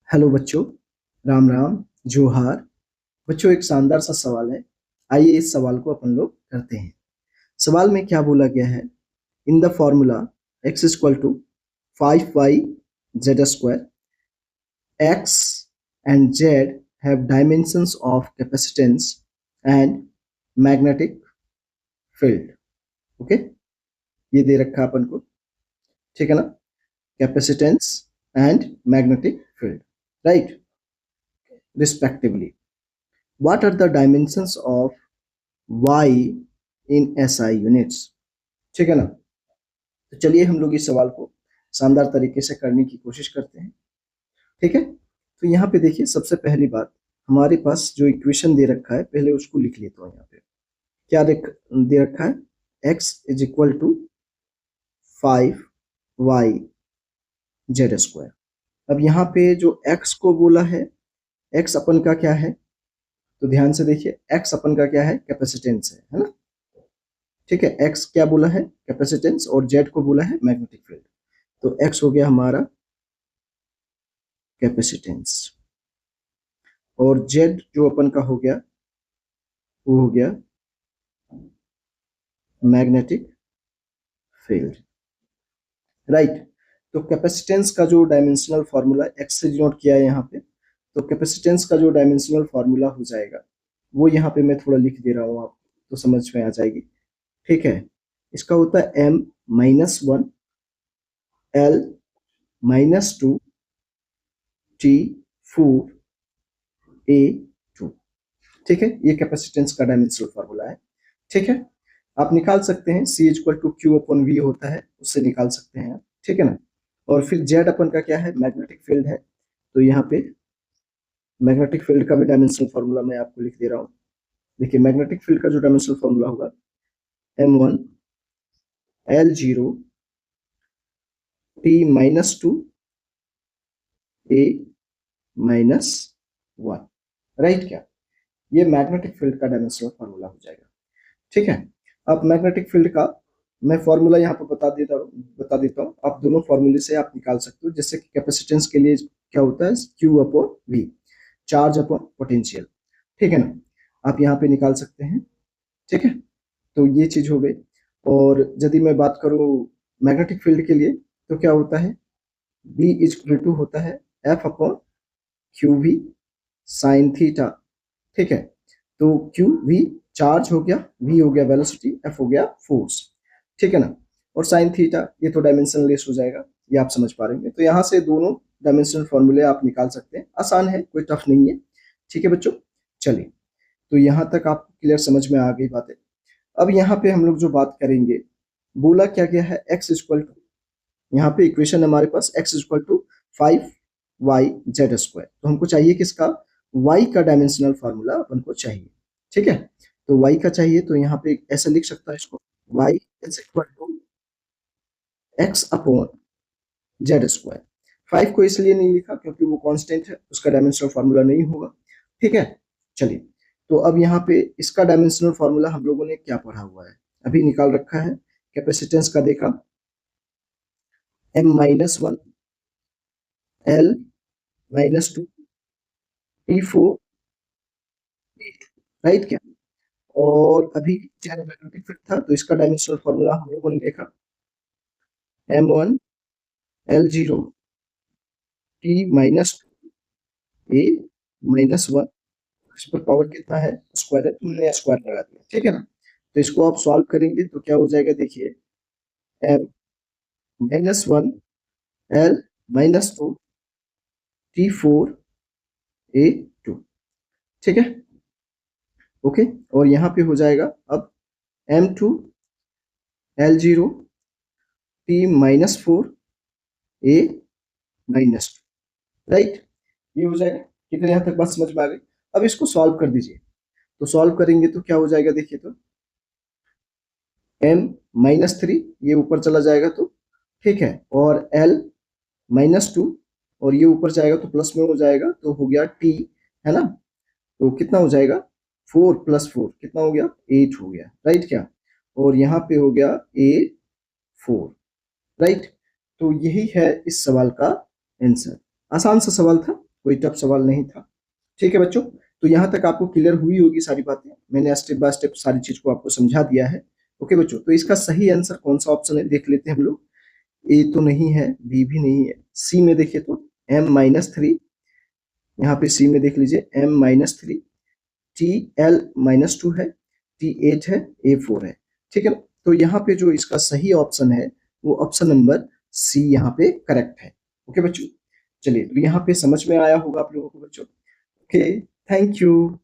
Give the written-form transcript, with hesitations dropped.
Hello बच्चों, राम राम, जोहार। बच्चों, एक शानदार सा सवाल है। आइए इस सवाल को अपन लोग करते हैं। सवाल में क्या बोला गया है? In the formula x equal to 5y z² x and z have dimensions of capacitance and magnetic field. Okay, ये दे रखा है अपन को, ठीक है ना? Capacitance and magnetic field, right, respectively. What are the dimensions of y in SI units? ठीक है ना? तो चलिए हम लोग इस सवाल को शानदार तरीके से करने की कोशिश करते हैं। ठीक है, तो यहाँ पे देखिए, सबसे पहली बात, हमारे पास जो इक्वेशन दे रखा है पहले उसको लिख लेता हूँ। यहाँ पे क्या दे रखा है? x is equal to 5y z²। अब यहाँ पे जो x को बोला है, x अपन का क्या है? तो ध्यान से देखिए, x अपन का क्या है? कैपेसिटेंस है ना? ठीक है, x क्या बोला है? कैपेसिटेंस, और z को बोला है मैग्नेटिक फील्ड। तो x हो गया हमारा कैपेसिटेंस, और z जो अपन का हो गया वो हो गया मैग्नेटिक फील्ड, राइट। तो कैपेसिटेंस का जो डायमेंशनल फॉर्मूला x से डिनोट किया है यहाँ पे, तो कैपेसिटेंस का जो डायमेंशनल फॉर्मूला हो जाएगा वो यहाँ पे मैं थोड़ा लिख दे रहा हूँ, आप तो समझ में आ जाएगी। ठीक है, इसका होता है m-1 l-2 T4 A2। ठीक है, ये कैपेसिटेंस का डायमेंशनल फॉर्मूला है। ठीक है, आप निकाल सकते हैं, C equal to Q upon V होता है, उससे निकाल सकते हैं आप। ठीक है ना? और फिर जेड अपन का क्या है? मैग्नेटिक फील्ड है। तो यहाँ पे मैग्नेटिक फील्ड का भी डायमेंशनल फॉर्मूला मैं आपको लिख दे रहा हूँ। देखिए, मैग्नेटिक फील्ड का जो डायमेंशनल फॉर्मूला होगा m1 l0 T-2 A-1, right क्या? ये मैग्नेटिक फील्ड का डायमेंशनल फॉर्मूला हो जाएगा। ठीक है, अब मैग्नेटिक फील्ड का मैं फॉर्मूला यहाँ पर बता देता हूँ। आप दोनों फॉर्मूले से आप निकाल सकते हो। जैसे कि कैपेसिटेंस के लिए क्या होता है? Q upon V, charge upon potential. ठीक है ना? आप यहाँ पे निकाल सकते हैं। ठीक है, तो ये चीज हो गई। और यदि मैं बात करूँ मैग्नेटिक फील्ड के लिए, तो क्या होता है? B इज इक्वल टू होता है F upon QV sine theta. ठीक है, तो QV चार्ज हो गया, V हो गया वेलोसिटी, F हो गया फोर्स। ठीक है ना? और साइन थीटा ये तो डायमेंशन लेस हो जाएगा, ये आप समझ पा रहे हैं। तो यहाँ से दोनों डायमेंशनल फॉर्मूले आप निकाल सकते हैं, आसान है, कोई टफ नहीं है। ठीक है बच्चों, चलिए, तो यहाँ तक आपको क्लियर समझ में आ गई बातें। अब यहाँ पे हम लोग जो बात करेंगे, बोला क्या गया है? x इक्वल टू, यहाँ पे इक्वेशन हमारे पास x equal to 5y z²। तो हमको चाहिए किसका? y का डायमेंशनल फॉर्मूला अपन को चाहिए। ठीक है, तो y का चाहिए, तो यहाँ पे ऐसे लिख सकता है इसको, y is equal to x upon z²। 5 को इसलिए नहीं लिखा क्योंकि वो कांस्टेंट है, उसका डायमेंशनल फॉर्मूला नहीं होगा। ठीक है, चलिए, तो अब यहाँ पे इसका डायमेंशनल फॉर्मूला हम लोगों ने क्या पढ़ा हुआ है, अभी निकाल रखा है। कैपेसिटेंस का देखा, m-1 l-2 T4, राइट क्या? और अभी चाहे मैग्नेटिक फील्ड था, तो इसका डायमेंशनल फॉर्मूला हम लोगों ने देखा, m1 l0 T-2 A-1। इस पर पावर कितना है? स्क्वायर है, तुमने स्क्वायर लगा दिया। ठीक है ना? तो इसको आप सॉल्व करेंगे तो क्या हो जाएगा? देखिए, m-1 l-2 T4 A2। ठीक है, ओके। और यहाँ पे हो जाएगा अब m2 l0 T-4 A-2, right. ये हो जाएगा। कितने यहाँ तक बात समझ में आ गई? अब इसको सॉल्व कर दीजिए। तो सॉल्व करेंगे तो क्या हो जाएगा? देखिए, तो m-3 ये ऊपर चला जाएगा, तो ठीक है, और l-2 और ये ऊपर जाएगा तो प्लस में हो जाएगा, तो हो गया t, है ना? तो कितना हो जाएगा? 4 + 4 कितना हो गया? 8 हो गया, राइट क्या? और यहाँ पे हो गया A4, राइट। तो यही है इस सवाल का आंसर। आसान सा सवाल था, कोई टफ सवाल नहीं था। ठीक है बच्चों, तो यहाँ तक आपको क्लियर हुई होगी सारी बातें, मैंने स्टेप बाय स्टेप सारी चीज को आपको समझा दिया है। ओके बच्चों, तो इसका सही आंसर कौन सा ऑप्शन है देख लेते हैं हम लोग। ए तो नहीं है, बी भी नहीं है, सी में देखिए तो M-3, यहाँ पे सी में देख लीजिए M-3, TL-2 है, T8 है, A4 है। ठीक है ना, तो यहाँ पे जो इसका सही ऑप्शन है वो ऑप्शन नंबर सी यहाँ पे करेक्ट है। ओके बच्चों, चलिए तो यहाँ पे समझ में आया होगा आप लोगों को बच्चों। Okay, thank you.